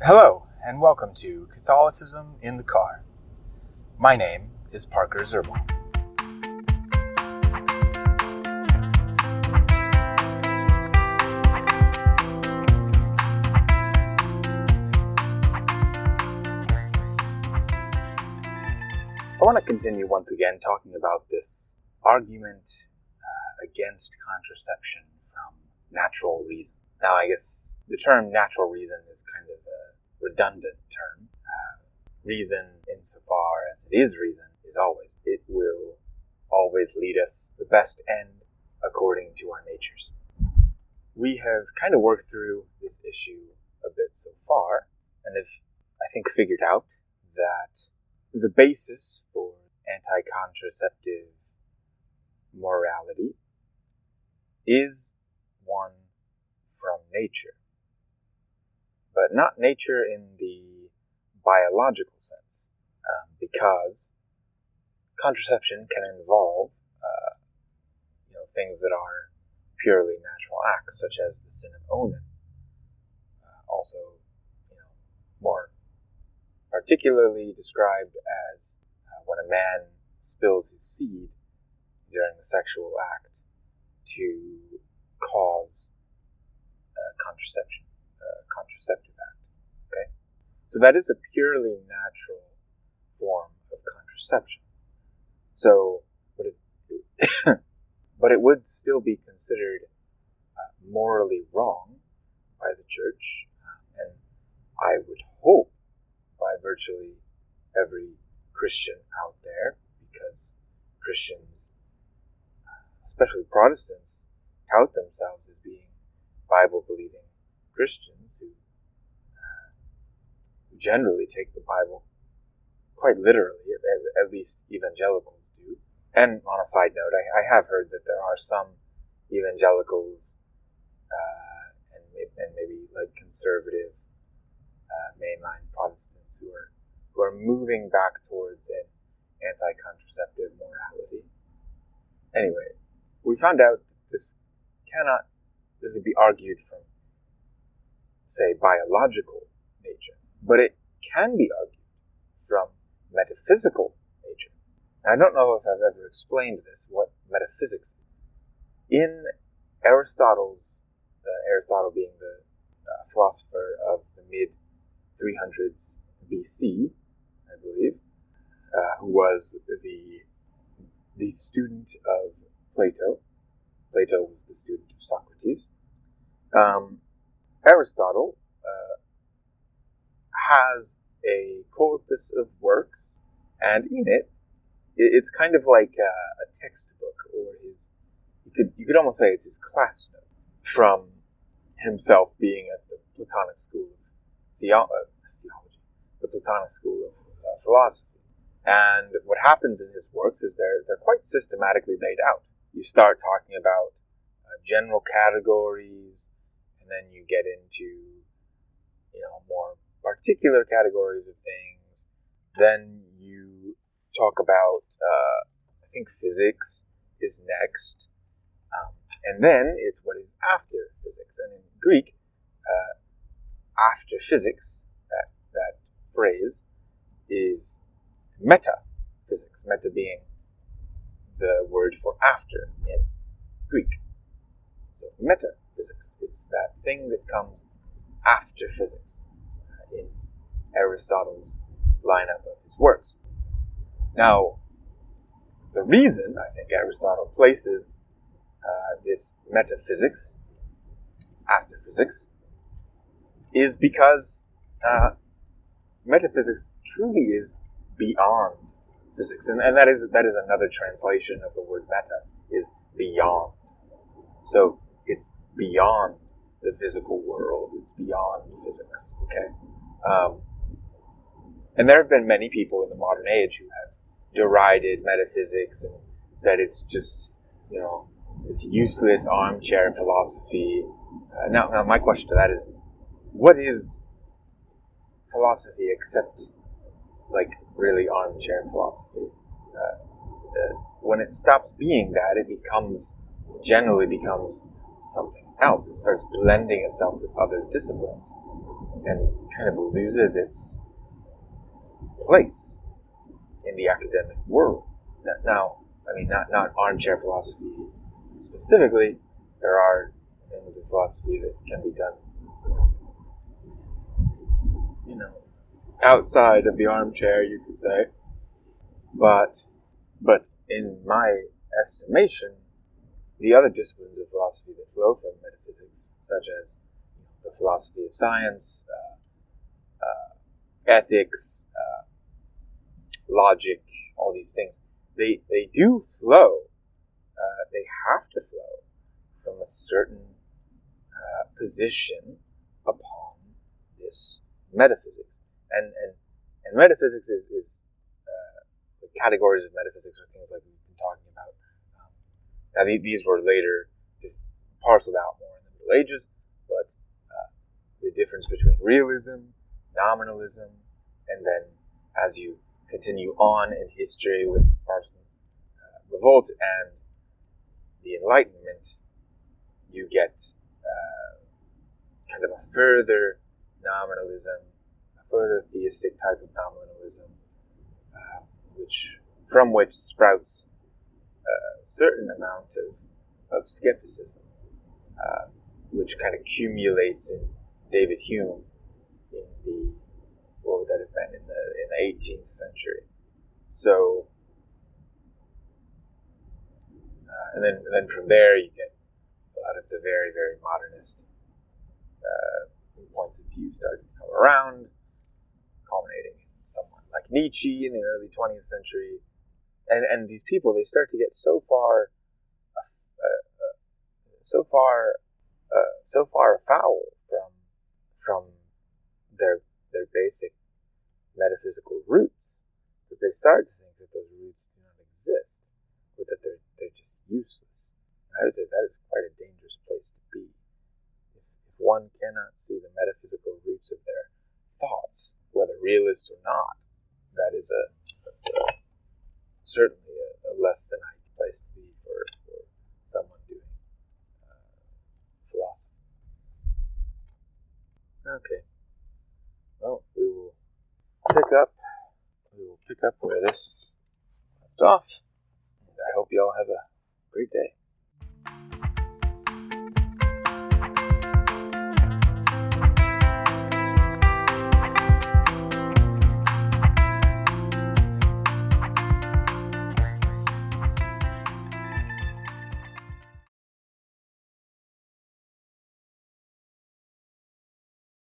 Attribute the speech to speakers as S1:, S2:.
S1: Hello, and welcome to Catholicism in the Car. My name is Parker Zerbal. I want to continue once again talking about this argument against contraception from natural reason. Now, I guess the term natural reason is kind of a redundant term. Reason, insofar as it is reason, is always. It will always lead us to the best end according to our natures. We have kind of worked through this issue a bit so far, and have, I think, figured out that the basis for anti-contraceptive morality is one from nature. But not nature in the biological sense, because contraception can involve things that are purely natural acts, such as the sin of omen. Also, more particularly described as when a man spills his seed during the sexual act to cause contraceptive act. Okay, so that is a purely natural form of contraception. So, but it would still be considered morally wrong by the church, and I would hope by virtually every Christian out there, because Christians, especially Protestants, tout themselves as being Bible-believing Christians who generally take the Bible quite literally, at least evangelicals do. And on a side note, I have heard that there are some evangelicals and maybe like conservative mainline Protestants who are moving back towards an anti-contraceptive morality. Anyway, we found out that this cannot really be argued from, say, biological nature, but it can be argued from metaphysical nature. Now, I don't know if I've ever explained this, what metaphysics is. In Aristotle's, Aristotle being the philosopher of the mid-300s BC, I believe, who was the student of Plato. Plato was the student of Socrates. Aristotle has a corpus of works, and in it's kind of like a textbook, or you could almost say it's his class note from himself being at the Platonic school of theology, the Platonic school of philosophy. And what happens in his works is they're quite systematically laid out. You start talking about general categories, and then you get into more particular categories of things. Then you talk about I think physics is next, and then it's what is after physics. And in Greek, after physics, that phrase is metaphysics. Meta being the word for after in Greek. So metaphysics, it's that thing that comes after physics in Aristotle's lineup of his works. Now, the reason I think Aristotle places this metaphysics after physics is because metaphysics truly is beyond physics, and that is another translation of the word meta, is beyond. So it's beyond the physical world, it's beyond physics. Okay, and there have been many people in the modern age who have derided metaphysics and said it's just this useless armchair philosophy. Now my question to that is, what is philosophy except really armchair philosophy? When it stops being that, it generally becomes something else. It starts blending itself with other disciplines. and kind of loses its place in the academic world. Now, I mean, not armchair philosophy specifically. There are things in philosophy that can be done, outside of the armchair, you could say. But in my estimation, the other disciplines of philosophy that flow from metaphysics, such as the philosophy of science, ethics, logic, all these things, they do flow. They have to flow from a certain position upon this metaphysics, and metaphysics is the categories of metaphysics are things like we've been talking about. Now these were later parceled out more in the Middle Ages, but the difference between realism, nominalism, and then as you continue on in history with Protestant revolt and the Enlightenment, you get kind of a further nominalism, a further theistic type of nominalism, from which sprouts a certain amount of skepticism, which kind of accumulates in David Hume in the, what would that have been, in the 18th century. So, and then from there you get a lot of the very, very modernist points of view started to come around, culminating in someone like Nietzsche in the early 20th century. And these people, they start to get so far afoul from their basic metaphysical roots that they start to think that those roots do not exist, or that they're just useless. And I would say that is quite a dangerous place to be. If one cannot see the metaphysical roots of their thoughts, whether realist or not, that is certainly a less than ideal place to be for someone doing philosophy. Okay. Well, we will pick up where this left off. And I hope you all have a great day.